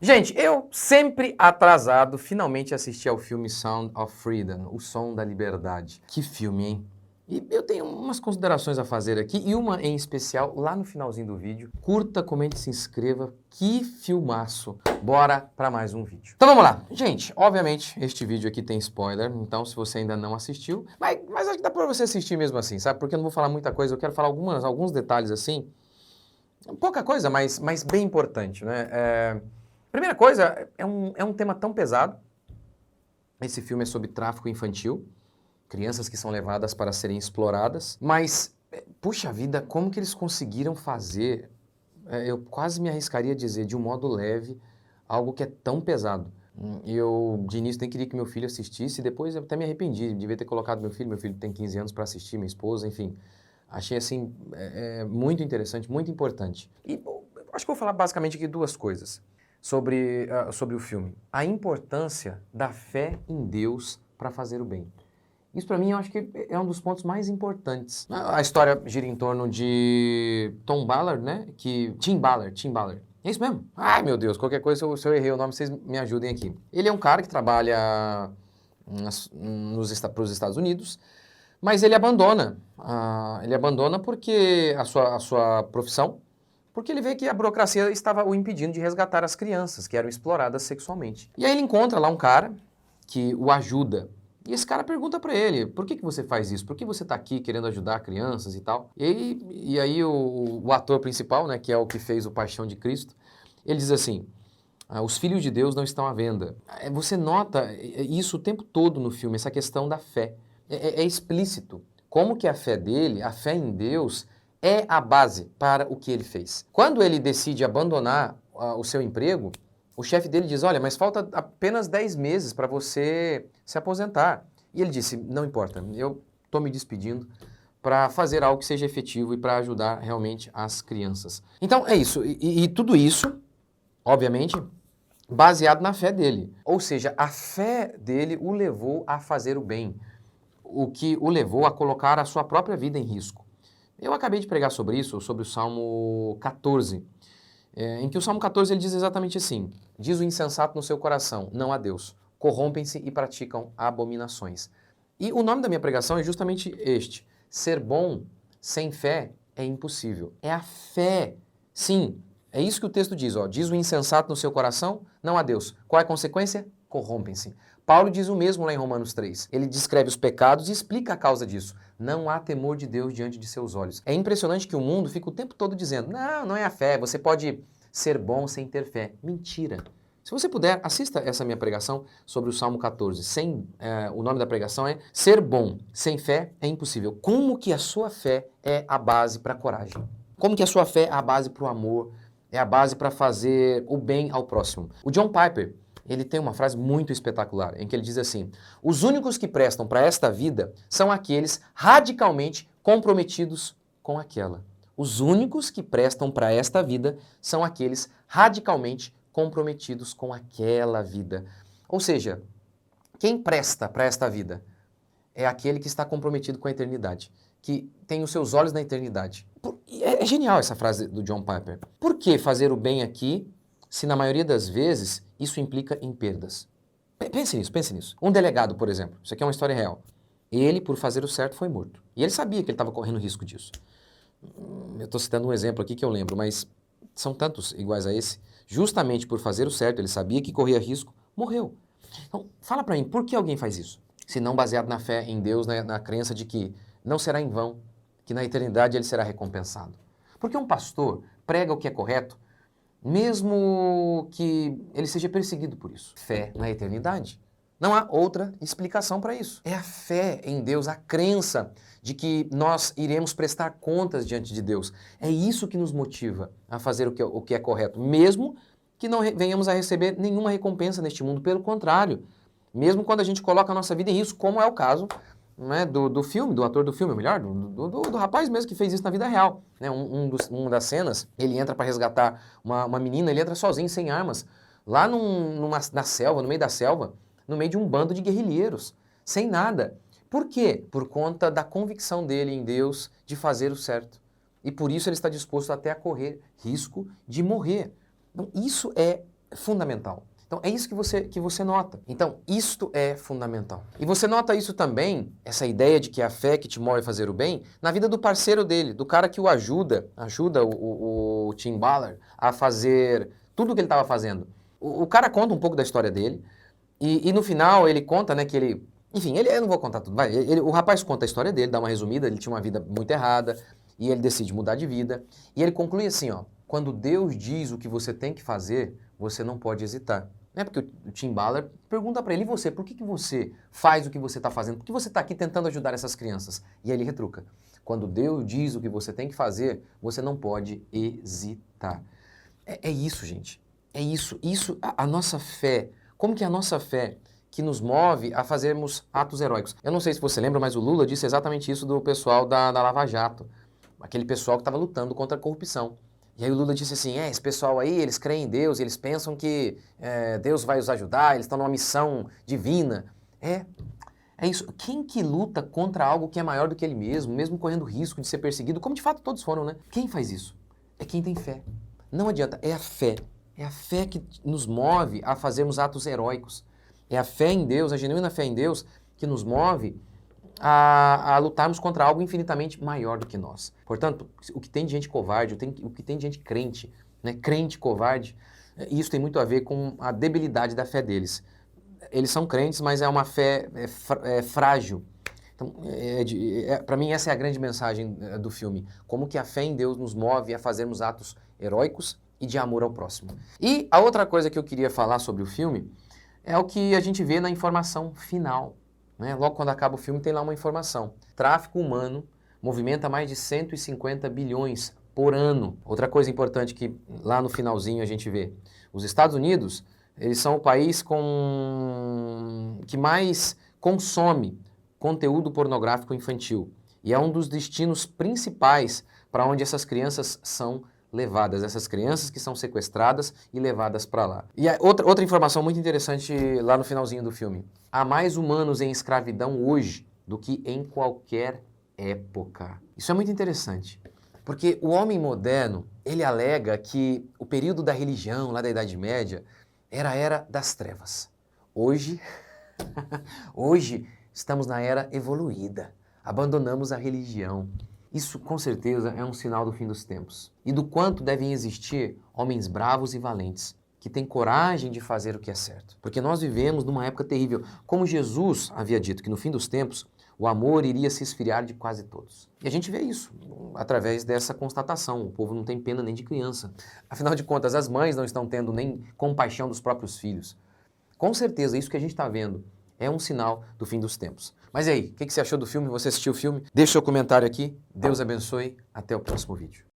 Gente, eu sempre atrasado, finalmente assisti ao filme Sound of Freedom, O Som da Liberdade. Que filme, hein? E eu tenho umas considerações a fazer aqui, e uma em especial lá no finalzinho do vídeo. Curta, comente, se inscreva. Que filmaço! Bora para mais um vídeo. Então vamos lá. Gente, obviamente este vídeo aqui tem spoiler, então se você ainda não assistiu, mas acho que dá para você assistir mesmo assim, sabe? Porque eu não vou falar muita coisa, eu quero falar alguns detalhes assim, pouca coisa, mas bem importante, né? Primeira coisa, é um tema tão pesado. Esse filme é sobre tráfico infantil, crianças que são levadas para serem exploradas, mas, puxa vida, como que eles conseguiram fazer, eu quase me arriscaria a dizer, de um modo leve, algo que é tão pesado. Eu, de início, nem queria que meu filho assistisse, depois eu até me arrependi, devia ter colocado meu filho tem 15 anos para assistir, minha esposa, enfim. Achei, assim, muito interessante, muito importante. E bom, acho que vou falar basicamente aqui duas coisas sobre o filme. A importância da fé em Deus para fazer o bem. Isso para mim eu acho que é um dos pontos mais importantes. A história gira em torno de Tom Ballard, né? Tim Ballard. É isso mesmo? Ai, meu Deus, qualquer coisa, se eu errei o nome, vocês me ajudem aqui. Ele é um cara que trabalha para os Estados Unidos, mas ele abandona porque a sua profissão, porque ele vê que a burocracia estava o impedindo de resgatar as crianças que eram exploradas sexualmente. E aí ele encontra lá um cara que o ajuda. E esse cara pergunta para ele, por que você faz isso? Por que você está aqui querendo ajudar crianças e tal? E aí o ator principal, né, que é o que fez o Paixão de Cristo, ele diz assim, os filhos de Deus não estão à venda. Você nota isso o tempo todo no filme, essa questão da fé. É explícito. Como que a fé dele, a fé em Deus, é a base para o que ele fez. Quando ele decide abandonar o seu emprego, o chefe dele diz, olha, mas falta apenas 10 meses para você se aposentar. E ele disse, não importa, eu estou me despedindo para fazer algo que seja efetivo e para ajudar realmente as crianças. Então é isso, e tudo isso, obviamente, baseado na fé dele. Ou seja, a fé dele o levou a fazer o bem, o que o levou a colocar a sua própria vida em risco. Eu acabei de pregar sobre isso, sobre o Salmo 14, em que o Salmo 14 ele diz exatamente assim, diz o insensato no seu coração, não há Deus, corrompem-se e praticam abominações. E o nome da minha pregação é justamente este, ser bom sem fé é impossível. É a fé, sim, é isso que o texto diz, ó, diz o insensato no seu coração, não há Deus. Qual é a consequência? Corrompem-se. Paulo diz o mesmo lá em Romanos 3. Ele descreve os pecados e explica a causa disso. Não há temor de Deus diante de seus olhos. É impressionante que o mundo fica o tempo todo dizendo, não é a fé, você pode ser bom sem ter fé. Mentira. Se você puder, assista essa minha pregação sobre o Salmo 14. O nome da pregação é Ser bom sem fé é impossível. Como que a sua fé é a base para a coragem? Como que a sua fé é a base para o amor? É a base para fazer o bem ao próximo? O John Piper, ele tem uma frase muito espetacular, em que ele diz assim, os únicos que prestam para esta vida são aqueles radicalmente comprometidos com aquela. Os únicos que prestam para esta vida são aqueles radicalmente comprometidos com aquela vida. Ou seja, quem presta para esta vida é aquele que está comprometido com a eternidade, que tem os seus olhos na eternidade. É genial essa frase do John Piper. Por que fazer o bem aqui, se na maioria das vezes isso implica em perdas? Pense nisso. Um delegado, por exemplo, isso aqui é uma história real. Ele, por fazer o certo, foi morto. E ele sabia que ele estava correndo risco disso. Eu estou citando um exemplo aqui que eu lembro, mas são tantos iguais a esse. Justamente por fazer o certo, ele sabia que corria risco, morreu. Então, fala para mim, por que alguém faz isso? Se não baseado na fé em Deus, na crença de que não será em vão, que na eternidade ele será recompensado. Porque um pastor prega o que é correto, mesmo que ele seja perseguido por isso. Fé na eternidade. Não há outra explicação para isso. É a fé em Deus, a crença de que nós iremos prestar contas diante de Deus. É isso que nos motiva a fazer o que é correto, mesmo que não venhamos a receber nenhuma recompensa neste mundo. Pelo contrário, mesmo quando a gente coloca a nossa vida em risco, como é o caso, né, do filme, do ator do filme, melhor, do rapaz mesmo que fez isso na vida real. Né? Uma das cenas, ele entra para resgatar uma menina, ele entra sozinho, sem armas, lá na selva, no meio da selva, no meio de um bando de guerrilheiros, sem nada. Por quê? Por conta da convicção dele em Deus de fazer o certo. E por isso ele está disposto até a correr risco de morrer. Então, isso é fundamental. Então, é isso que você nota. Então, isto é fundamental. E você nota isso também, essa ideia de que é a fé que te move a fazer o bem, na vida do parceiro dele, do cara que o ajuda o Tim Ballard a fazer tudo o que ele estava fazendo. O cara conta um pouco da história dele, e no final ele conta, né, que ele... Enfim, eu não vou contar tudo, vai. O rapaz conta a história dele, dá uma resumida, ele tinha uma vida muito errada, e ele decide mudar de vida. E ele conclui assim, ó, quando Deus diz o que você tem que fazer, você não pode hesitar. Né? Porque o Tim Ballard pergunta para ele, e você, por que você faz o que você está fazendo? Por que você está aqui tentando ajudar essas crianças? E aí ele retruca, quando Deus diz o que você tem que fazer, você não pode hesitar. É isso, gente. É isso. A nossa fé. Como que é a nossa fé que nos move a fazermos atos heróicos? Eu não sei se você lembra, mas o Lula disse exatamente isso do pessoal da Lava Jato. Aquele pessoal que estava lutando contra a corrupção. E aí o Lula disse assim, esse pessoal aí, eles creem em Deus, eles pensam que Deus vai os ajudar, eles estão numa missão divina. É isso. Quem que luta contra algo que é maior do que ele mesmo, mesmo correndo risco de ser perseguido, como de fato todos foram, né? Quem faz isso? É quem tem fé. Não adianta, é a fé. É a fé que nos move a fazermos atos heróicos. É a fé em Deus, a genuína fé em Deus, que nos move a lutarmos contra algo infinitamente maior do que nós. Portanto, o que tem de gente covarde, o que tem de gente crente, né, crente covarde, isso tem muito a ver com a debilidade da fé deles. Eles são crentes, mas é uma fé frágil. Então, para mim, essa é a grande mensagem do filme. Como que a fé em Deus nos move a fazermos atos heróicos e de amor ao próximo. E a outra coisa que eu queria falar sobre o filme é o que a gente vê na informação final. Né? Logo quando acaba o filme tem lá uma informação. Tráfico humano movimenta mais de 150 bilhões por ano. Outra coisa importante que lá no finalzinho a gente vê. Os Estados Unidos, eles são o país que mais consome conteúdo pornográfico infantil. E é um dos destinos principais para onde essas crianças são levadas, essas crianças que são sequestradas e levadas para lá. E outra informação muito interessante lá no finalzinho do filme. Há mais humanos em escravidão hoje do que em qualquer época. Isso é muito interessante, porque o homem moderno, ele alega que o período da religião, lá da Idade Média, era a era das trevas. Hoje, hoje estamos na era evoluída. Abandonamos a religião. Isso, com certeza, é um sinal do fim dos tempos. E do quanto devem existir homens bravos e valentes, que têm coragem de fazer o que é certo. Porque nós vivemos numa época terrível. Como Jesus havia dito que no fim dos tempos, o amor iria se esfriar de quase todos. E a gente vê isso através dessa constatação. O povo não tem pena nem de criança. Afinal de contas, as mães não estão tendo nem compaixão dos próprios filhos. Com certeza, isso que a gente está vendo é um sinal do fim dos tempos. Mas e aí, o que você achou do filme? Você assistiu o filme? Deixa seu comentário aqui. Deus abençoe. Até o próximo vídeo.